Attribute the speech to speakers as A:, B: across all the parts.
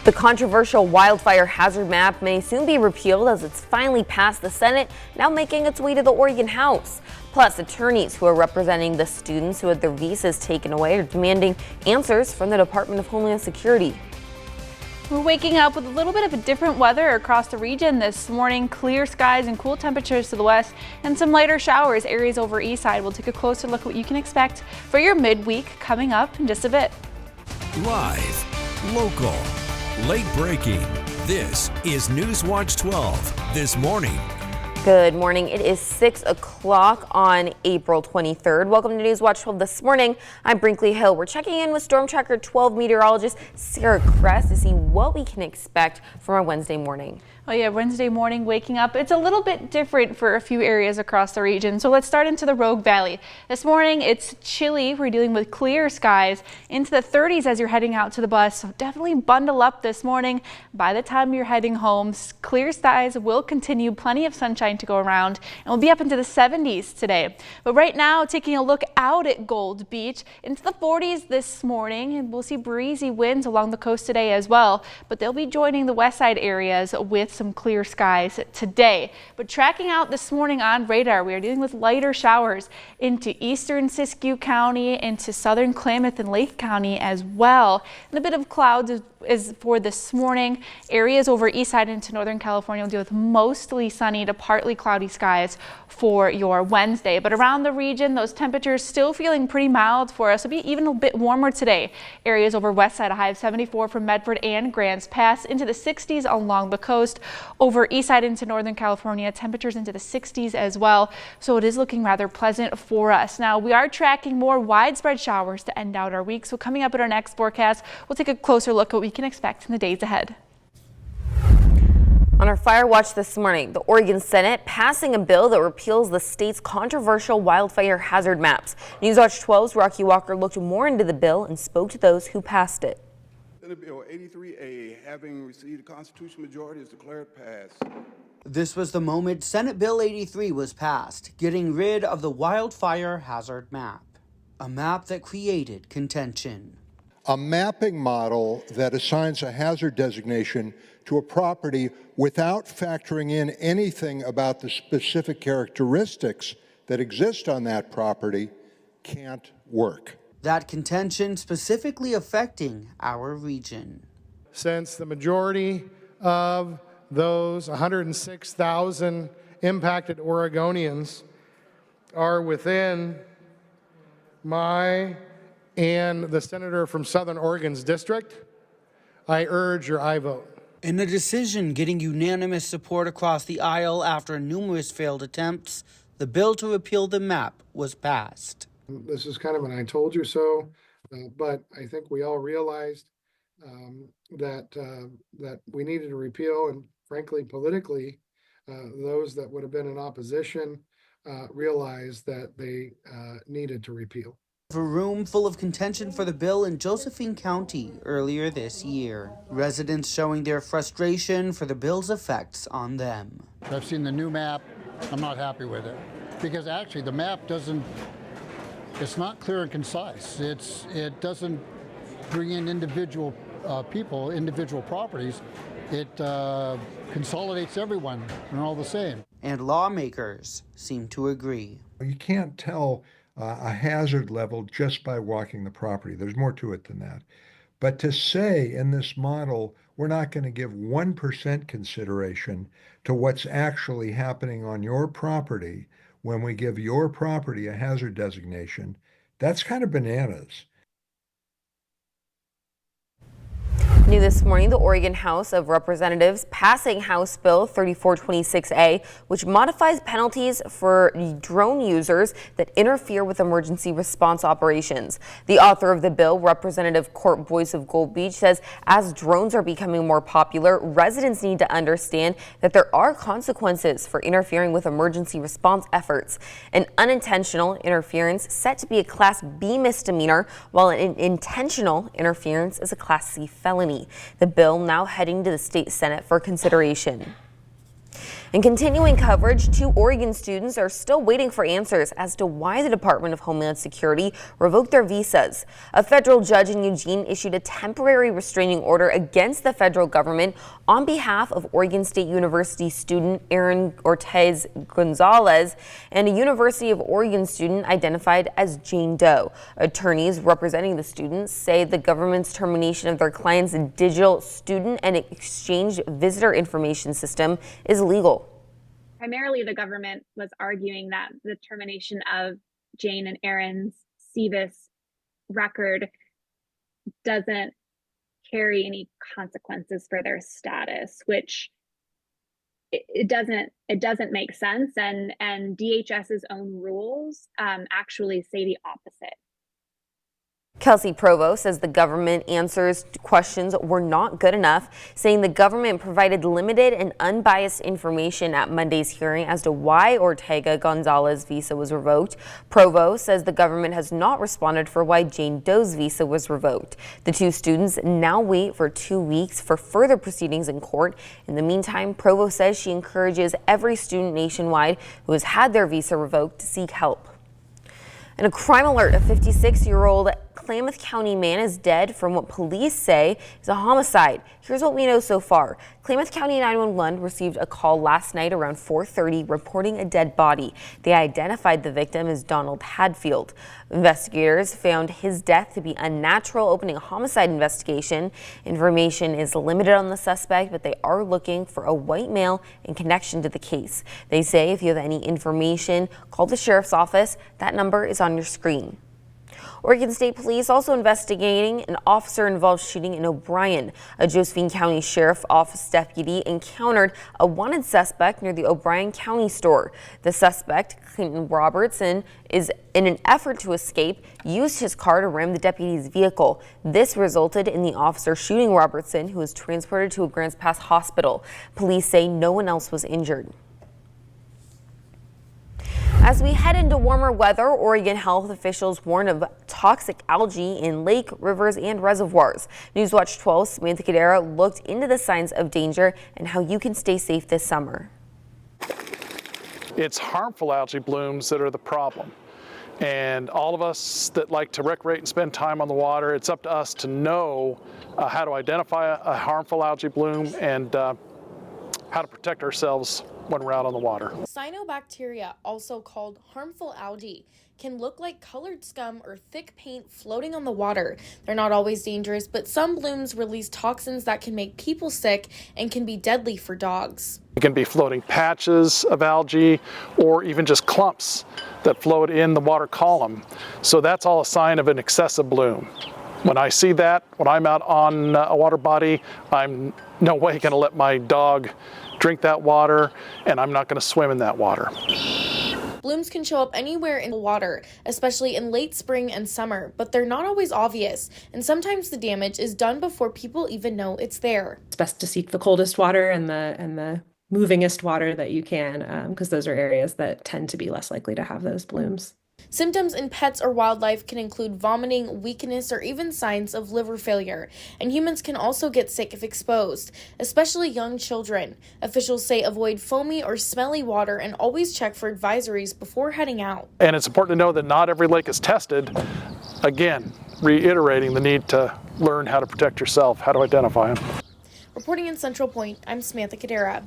A: The controversial wildfire hazard map may soon be repealed as it's finally passed the Senate, now making its way to the Oregon House. Plus, attorneys who are representing the students who had their visas taken away are demanding answers from the Department of Homeland Security.
B: We're waking up with a little bit of a different weather across the region this morning. Clear skies and cool temperatures to the west and some lighter showers areas over east side. We'll take a closer look at what you can expect for your midweek coming up in just a bit.
C: Live, local, late breaking. This is NewsWatch 12 this morning.
A: Good morning. It is 6 o'clock on April 23rd. Welcome to NewsWatch 12 this morning. I'm Brinkley Hill. We're checking in with Storm Tracker 12 meteorologist Sarah Kress to see what we can expect from our Wednesday morning.
B: Oh yeah, Wednesday morning waking up. It's a little bit different for a few areas across the region. So let's start into the Rogue Valley. This morning it's chilly. We're dealing with clear skies into the 30s as you're heading out to the bus. So definitely bundle up this morning. By the time you're heading home, clear skies will continue. Plenty of sunshine to go around, and we'll be up into the 70s today. But right now, taking a look out at Gold Beach, into the 40s this morning, and we'll see breezy winds along the coast today as well. But they'll be joining the west side areas with some clear skies today. But tracking out this morning on radar, we are dealing with lighter showers into eastern Siskiyou County, into southern Klamath and Lake County as well. And a bit of clouds is for this morning. Areas over east side into Northern California will deal with mostly sunny to partly cloudy skies for your Wednesday. But around the region, those temperatures still feeling pretty mild for us. It'll be even a bit warmer today. Areas over west side, a high of 74 from Medford and Grants Pass, into the 60s along the coast. Over east side into Northern California, temperatures into the 60s as well. So it is looking rather pleasant for us. Now we are tracking more widespread showers to end out our week. So coming up at our next forecast, we'll take a closer look at what we can expect in the days ahead.
A: On our fire watch this morning, the Oregon Senate passing a bill that repeals the state's controversial wildfire hazard maps. NewsWatch 12's Rocky Walker looked more into the bill and spoke to those who passed it.
D: Senate Bill 83A, having received a constitutional majority, is declared passed.
E: This was the moment Senate Bill 83 was passed, getting rid of the wildfire hazard map, a map that created contention.
F: A mapping model that assigns a hazard designation to a property without factoring in anything about the specific characteristics that exist on that property can't work.
E: That contention specifically affecting our region.
G: Since the majority of those 106,000 impacted Oregonians are within my and the senator from Southern Oregon's district, I urge your aye vote.
E: In a decision getting unanimous support across the aisle after numerous failed attempts, the bill to repeal the map was passed.
H: This is kind of an I told you so, but I think we all realized that we needed to repeal, and frankly, politically, those that would have been in opposition realized that they needed to repeal.
E: A room full of contention for the bill in Josephine County earlier this year. Residents showing their frustration for the bill's effects on them.
I: I've seen the new map. I'm not happy with it because actually the map it's not clear and concise. It doesn't bring in individual people, individual properties. It consolidates everyone and all the same.
E: And lawmakers seem to agree.
F: You can't tell a hazard level just by walking the property. There's more to it than that. But to say in this model, we're not going to give 1% consideration to what's actually happening on your property when we give your property a hazard designation, that's kind of bananas.
A: New this morning, the Oregon House of Representatives passing House Bill 3426A, which modifies penalties for drone users that interfere with emergency response operations. The author of the bill, Representative Court Boyce of Gold Beach, says as drones are becoming more popular, residents need to understand that there are consequences for interfering with emergency response efforts. An unintentional interference set to be a Class B misdemeanor, while an intentional interference is a Class C felony. The bill now heading to the state Senate for consideration. And continuing coverage, 2 Oregon students are still waiting for answers as to why the Department of Homeland Security revoked their visas. A federal judge in Eugene issued a temporary restraining order against the federal government on behalf of Oregon State University student Aaron Ortiz Gonzalez and a University of Oregon student identified as Jane Doe. Attorneys representing the students say the government's termination of their client's digital student and exchange visitor information system is illegal.
J: Primarily, the government was arguing that the termination of Jane and Aaron's CVIS record doesn't carry any consequences for their status, which it doesn't make sense. And DHS's own rules actually say the opposite.
A: Kelsey Provo says the government answers to questions were not good enough, saying the government provided limited and unbiased information at Monday's hearing as to why Ortega Gonzalez's visa was revoked. Provo says the government has not responded for why Jane Doe's visa was revoked. The 2 students now wait for 2 weeks for further proceedings in court. In the meantime, Provo says she encourages every student nationwide who has had their visa revoked to seek help. And a crime alert, a 56-year-old Klamath County man is dead from what police say is a homicide. Here's what we know so far. Klamath County 911 received a call last night around 4:30 reporting a dead body. They identified the victim as Donald Hadfield. Investigators found his death to be unnatural, opening a homicide investigation. Information is limited on the suspect, but they are looking for a white male in connection to the case. They say if you have any information, call the sheriff's office. That number is on your screen. Oregon State Police also investigating an officer-involved shooting in O'Brien. A Josephine County Sheriff Office deputy encountered a wanted suspect near the O'Brien County store. The suspect, Clinton Robertson, is in an effort to escape, used his car to ram the deputy's vehicle. This resulted in the officer shooting Robertson, who was transported to a Grants Pass hospital. Police say no one else was injured. As we head into warmer weather, Oregon health officials warn of toxic algae in lake, rivers, and reservoirs. NewsWatch 12's Samantha Cadera looked into the signs of danger and how you can stay safe this summer.
K: It's harmful algae blooms that are the problem. And all of us that like to recreate and spend time on the water, it's up to us to know how to identify a harmful algae bloom and how to protect ourselves when we're out on the water.
L: Cyanobacteria, also called harmful algae, can look like colored scum or thick paint floating on the water. They're not always dangerous, but some blooms release toxins that can make people sick and can be deadly for dogs.
K: It can be floating patches of algae or even just clumps that float in the water column. So that's all a sign of an excessive bloom. When I see that, when I'm out on a water body, I'm no way going to let my dog drink that water, and I'm not going to swim in that water.
L: Blooms can show up anywhere in the water, especially in late spring and summer, but they're not always obvious, and sometimes the damage is done before people even know it's there.
M: It's best to seek the coldest water and the movingest water that you can, because those are areas that tend to be less likely to have those blooms.
L: Symptoms in pets or wildlife can include vomiting, weakness, or even signs of liver failure. And humans can also get sick if exposed, especially young children. Officials say avoid foamy or smelly water and always check for advisories before heading out.
K: And it's important to know that not every lake is tested. Again, reiterating the need to learn how to protect yourself, how to identify them.
L: Reporting in Central Point, I'm Samantha Cadera.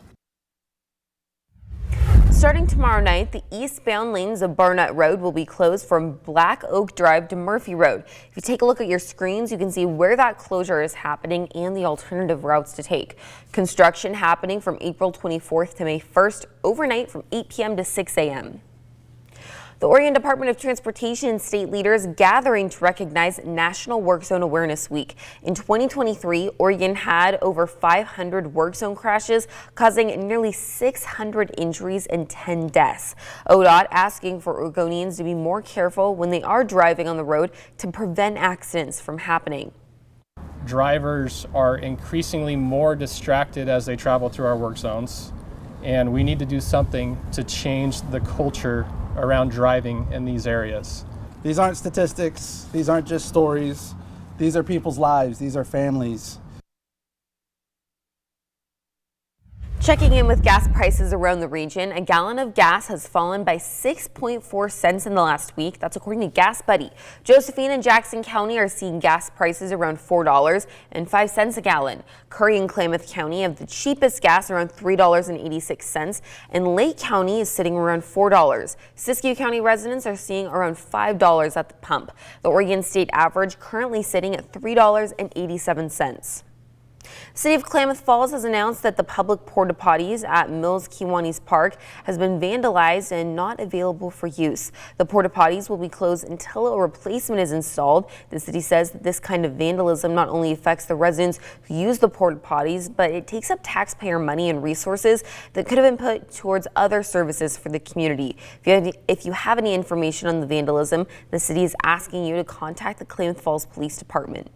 A: Starting tomorrow night, the eastbound lanes of Barnett Road will be closed from Black Oak Drive to Murphy Road. If you take a look at your screens, you can see where that closure is happening and the alternative routes to take. Construction happening from April 24th to May 1st, overnight from 8 p.m. to 6 a.m. The Oregon Department of Transportation and state leaders gathering to recognize National Work Zone Awareness Week. In 2023, Oregon had over 500 work zone crashes, causing nearly 600 injuries and 10 deaths. ODOT asking for Oregonians to be more careful when they are driving on the road to prevent accidents from happening.
N: Drivers are increasingly more distracted as they travel through our work zones, and we need to do something to change the culture around driving in these areas.
O: These aren't statistics, these aren't just stories, these are people's lives, these are families.
A: Checking in with gas prices around the region, a gallon of gas has fallen by 6.4 cents in the last week. That's according to Gas Buddy. Josephine and Jackson County are seeing gas prices around $4.05 a gallon. Curry and Klamath County have the cheapest gas around $3.86, and Lake County is sitting around $4. Siskiyou County residents are seeing around $5 at the pump. The Oregon state average currently sitting at $3.87. City of Klamath Falls has announced that the public porta potties at Mills Kiwanis Park has been vandalized and not available for use. The porta potties will be closed until a replacement is installed. The city says that this kind of vandalism not only affects the residents who use the porta potties, but it takes up taxpayer money and resources that could have been put towards other services for the community. If you have any information on the vandalism, the city is asking you to contact the Klamath Falls Police Department.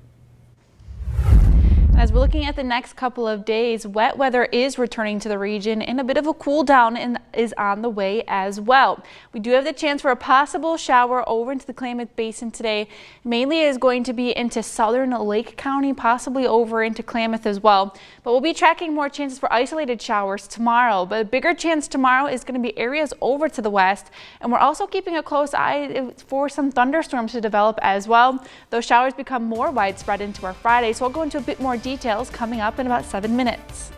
B: As we're looking at the next couple of days, wet weather is returning to the region and a bit of a cool down is on the way as well. We do have the chance for a possible shower over into the Klamath Basin today. Mainly is going to be into southern Lake County, possibly over into Klamath as well. But we'll be tracking more chances for isolated showers tomorrow. But a bigger chance tomorrow is going to be areas over to the west. And we're also keeping a close eye for some thunderstorms to develop as well. Those showers become more widespread into our Friday. So I'll go into a bit more details coming up in about 7 minutes.